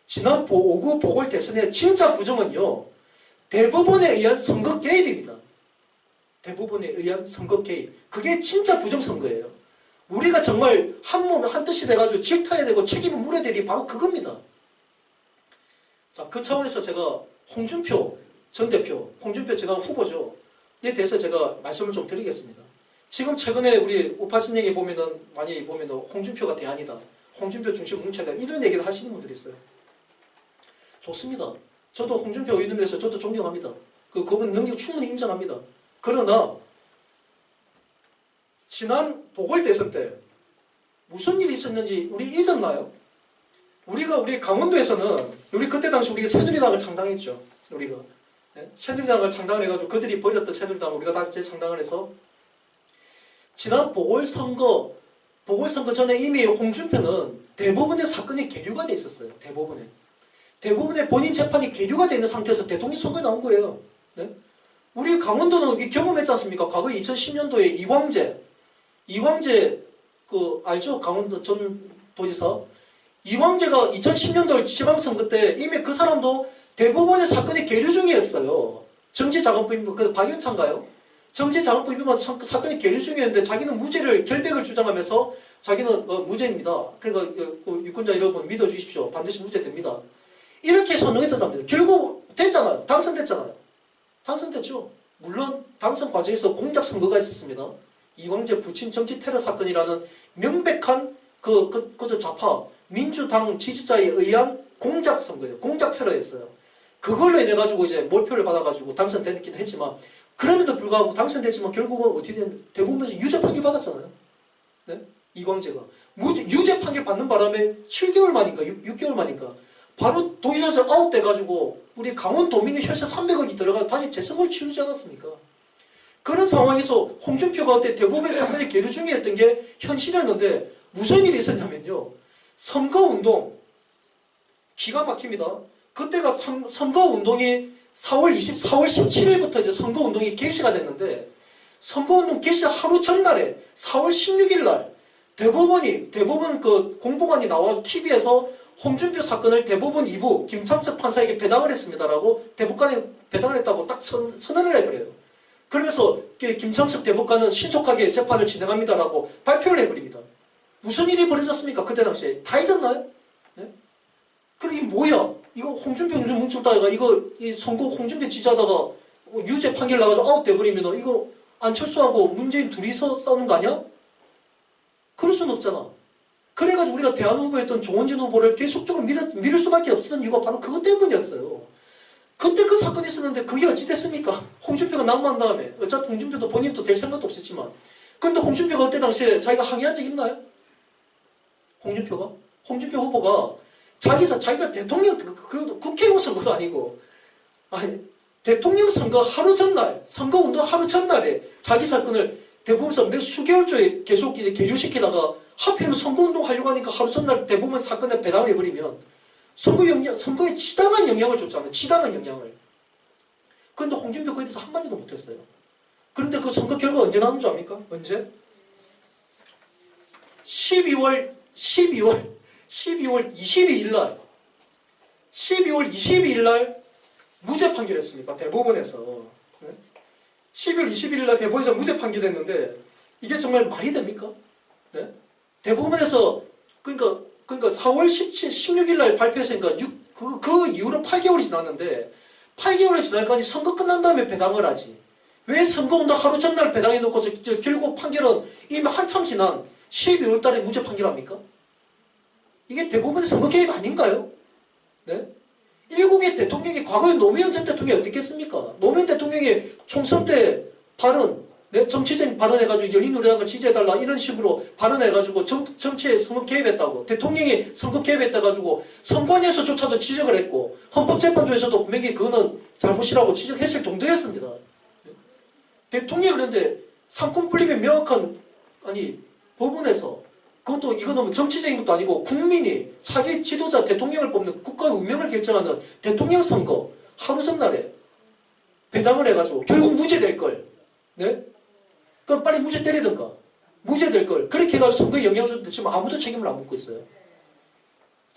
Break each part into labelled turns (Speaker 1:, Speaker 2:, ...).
Speaker 1: 지난 5구 보궐대선의 진짜 부정은요, 대법원에 의한 선거 개입입니다. 대법원에 의한 선거 개입. 그게 진짜 부정선거예요. 우리가 정말 한 몸, 한 뜻이 돼가지고 질타해야 되고 책임을 물어야 될 일이 바로 그겁니다. 자, 그 차원에서 제가 홍준표 전 대표, 홍준표 제가 후보죠. 이에 대해서 제가 말씀을 좀 드리겠습니다. 지금 최근에 우리 우파 진영에 보면은, 많이 보면은 홍준표가 대안이다. 홍준표 중심 뭉쳐야 된다. 이런 얘기를 하시는 분들이 있어요. 좋습니다. 저도 홍준표 의원에 대해서 저도 존경합니다. 그분 능력 충분히 인정합니다. 그러나 지난 보궐대선 때 무슨 일이 있었는지 우리 잊었나요? 우리 강원도에서는 우리 그때 당시 우리가 새누리당을 창당했죠. 우리가 새누리당을 창당을 해가지고 그들이 버렸던 새누리당을 우리가 다시 재창당을 해서 지난 보궐선거 전에 이미 홍준표는 대법원의 사건이 계류가 돼 있었어요. 대법원에 본인 재판이 계류가 되어 있는 상태에서 대통령 선거에 나온 거예요. 네? 우리 강원도는 경험했지 않습니까? 과거 2010년도에 이광재 알죠? 강원도 전 도지사. 이광재가 2010년도 지방선거 때 이미 그 사람도 대법원의 사건이 계류 중이었어요. 정치자금법 위반, 그 박영찬가요? 정치자금법 위반 사건이 계류 중이었는데 자기는 무죄를 결백을 주장하면서 자기는 무죄입니다. 그러니까 유권자 여러분 믿어주십시오. 반드시 무죄됩니다. 이렇게 선언했던 사람들. 결국 됐잖아요. 당선됐죠. 물론 당선 과정에서 공작 선거가 있었습니다. 이광재 부친 정치 테러 사건이라는 명백한 그것도 좌파 민주당 지지자에 의한 공작 선거예요. 공작 테러였어요. 그걸로 인해 가지고 이제 몰표를 받아가지고 당선됐긴 했지만 그럼에도 불구하고 당선됐지만 결국은 어떻게 된 대법원에서 유죄 판결 받았잖아요. 네? 이광재가 유죄 판결 받는 바람에 7개월 만인가 6개월 만인가 바로 도지사에서 아웃돼가지고 우리 강원도민의 혈세 300억이 들어가 다시 재선거를 치르지 않았습니까? 그런 상황에서 홍준표가 그때 대법원의 사건에 계류 중이었던 게 현실이었는데 무슨 일이 있었냐면요. 선거운동 기가 막힙니다. 그때가 선거운동이 4월 17일부터 이제 선거운동이 개시가 됐는데 선거운동 개시 하루 전날에 4월 16일 날 대법원 그 공보관이 나와서 TV에서 홍준표 사건을 대법원 2부 김창석 판사에게 배당을 했습니다라고 대법관에 배당을 했다고 딱 선언을 해버려요. 그러면서 김창석 대법관은 신속하게 재판을 진행합니다라고 발표를 해버립니다. 무슨 일이 벌어졌습니까? 그때 당시에 다 잊었나요? 네? 그럼 이게 뭐야? 이거 홍준표 뭉쳤다가 이 선거 홍준표 지지하다가 유죄 판결 나가서 아웃돼버리면 이거 안철수하고 문재인 둘이서 싸우는 거 아니야? 그럴 수는 없잖아. 그래가지고 우리가 대안 후보였던 조원진 후보를 계속적으로 밀을 수밖에 없었던 이유가 바로 그것 때문이었어요. 그때 그 사건이 있었는데 그게 어찌 됐습니까? 홍준표가 낙마한 다음에 어차피 홍준표도 본인도 될 생각도 없었지만 근데 홍준표가 그때 당시에 자기가 항의한 적 있나요? 홍준표 후보가 자기가 대통령 국회의원 선거도 아니고 대통령 선거 하루 전날 선거운동 하루 전날에 자기 사건을 대법원에서 몇 수개월째 계속 이제 계류시키다가 하필이면 선거운동 하려고 하니까 하루 전날 대법원 사건에 배당을 해버리면 선거에 치당한 영향을 줬잖아요. 치당한 영향을. 그런데 홍준표 그에 대해서 한마디도 못했어요. 그런데 그 선거 결과 언제 나온 줄 압니까? 언제? 12월 22일 날 무죄 판결했습니까? 대법원에서. 12월 22일 날 대법원에서 무죄 판결했는데 이게 정말 말이 됩니까? 네? 대법원에서 그러니까 4월 16일 날 발표했으니까 그 이후로 8개월이 지났는데 8개월이 지날까지 선거 끝난 다음에 배당을 하지. 왜 선거운동 하루 전날 배당해놓고서 결국 판결은 이미 한참 지난 12월 달에 무죄 판결합니까? 이게 대법원의 선거 개입 아닌가요? 네? 일국의 대통령이 과거에 노무현 전 대통령이 어떻게 했습니까? 노무현 대통령이 총선 때 발언, 정치적인 발언해가지고 열린우리당을 지지해달라 이런 식으로 발언해가지고 정치에 선거 개입했다고 대통령이 선거 개입했다가지고 선관위에서조차도 지적을 했고 헌법재판소에서도 분명히 그거는 잘못이라고 지적했을 정도였습니다. 대통령이 그런데 삼권분립의 명확한 법원에서 그것도 이거는 정치적인 것도 아니고 국민이 자기 지도자 대통령을 뽑는 국가의 운명을 결정하는 대통령 선거 하루 전날에 배당을 해가지고 결국 무죄될 걸. 네? 그럼 빨리 무죄 때리든가. 무죄될 걸. 그렇게 해가지고 선거에 영향을 줬는데 지금 아무도 책임을 안 묻고 있어요.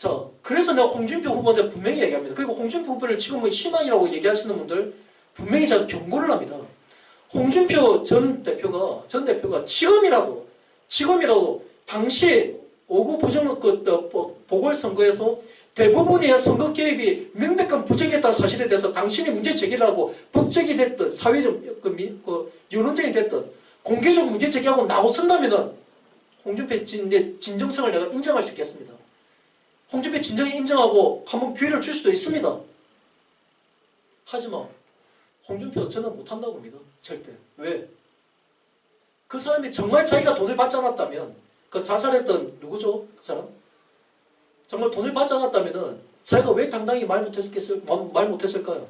Speaker 1: 자, 그래서 내가 홍준표 후보한테 분명히 얘기합니다. 그리고 홍준표 후보를 지금 뭐 희망이라고 얘기하시는 분들 분명히 제가 경고를 합니다. 홍준표 전 대표가 지금이라도 당시 5구 보궐선거에서 대부분의 선거 개입이 명백한 부정했다는 사실에 대해서 당신이 문제 제기를 하고 법적이 됐든 사회적 윤언적이 됐든 공개적 문제 제기하고 나왔었다면은 홍준표의 진정성을 내가 인정할 수 있겠습니다. 홍준표 진정에 인정하고 한번 기회를 줄 수도 있습니다. 하지만 홍준표 저는 못한다고 봅니다. 절대. 왜? 그 사람이 정말 자기가 돈을 받지 않았다면 그 자살했던 누구죠? 그 사람? 정말 돈을 받지 않았다면 자기가 왜 당당히 말 못했을까요?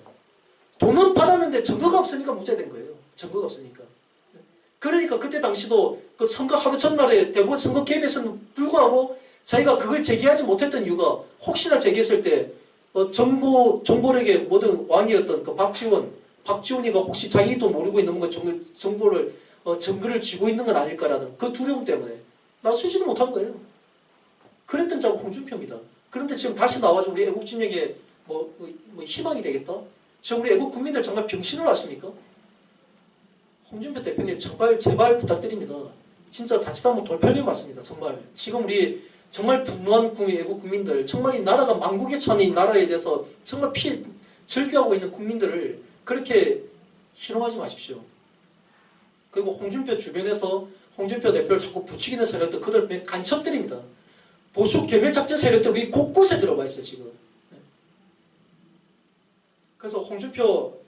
Speaker 1: 돈은 받았는데 증거가 없으니까 문제된 거예요. 증거가 없으니까. 그러니까 그때 당시도 그 선거 하루 전날에 대부분 선거 개입에서는 불구하고 자기가 그걸 제기하지 못했던 이유가 혹시나 제기했을 때 정보력의 모든 왕이었던 그 박지원이가 혹시 자기도 모르고 있는 거 정보를 증거를 쥐고 있는 건 아닐까라는 그 두려움 때문에 나서지를 못한 거예요. 그랬던 자가 홍준표입니다. 그런데 지금 다시 나와서 우리 애국 진영에 뭐 희망이 되겠다? 지금 우리 애국 국민들 정말 병신을 아십니까? 홍준표 대표님 제발 부탁드립니다. 진짜 자칫하면 돌팔면 맞습니다. 정말 지금 우리 정말 분노한 애국 국민들, 정말 이 나라가 망국에 처한 이 나라에 대해서 정말 절규하고 있는 국민들을 그렇게 희롱하지 마십시오. 그리고 홍준표 주변에서 홍준표 대표를 자꾸 부추기는 세력들 그들 간첩들입니다. 보수 괴멸작전 세력들이 곳곳에 들어가 있어요 지금. 그래서 홍준표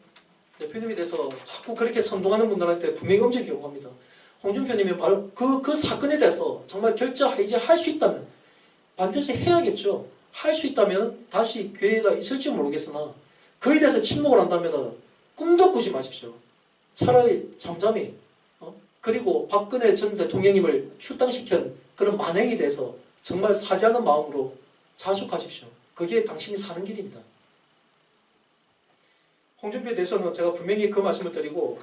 Speaker 1: 대표님에 대해서 자꾸 그렇게 선동하는 분들한테 분명히 엄정히 경고합니다. 홍준표님이 바로 그 사건에 대해서 정말 결재할 수 있다면 반드시 해야겠죠. 할 수 있다면 다시 기회가 있을지 모르겠으나 그에 대해서 침묵을 한다면 꿈도 꾸지 마십시오. 차라리 잠잠히 그리고 박근혜 전 대통령님을 출당시킨 그런 만행에 대해서 정말 사죄하는 마음으로 자숙하십시오. 그게 당신이 사는 길입니다. 홍준표에 대해서는 제가 분명히 그 말씀을 드리고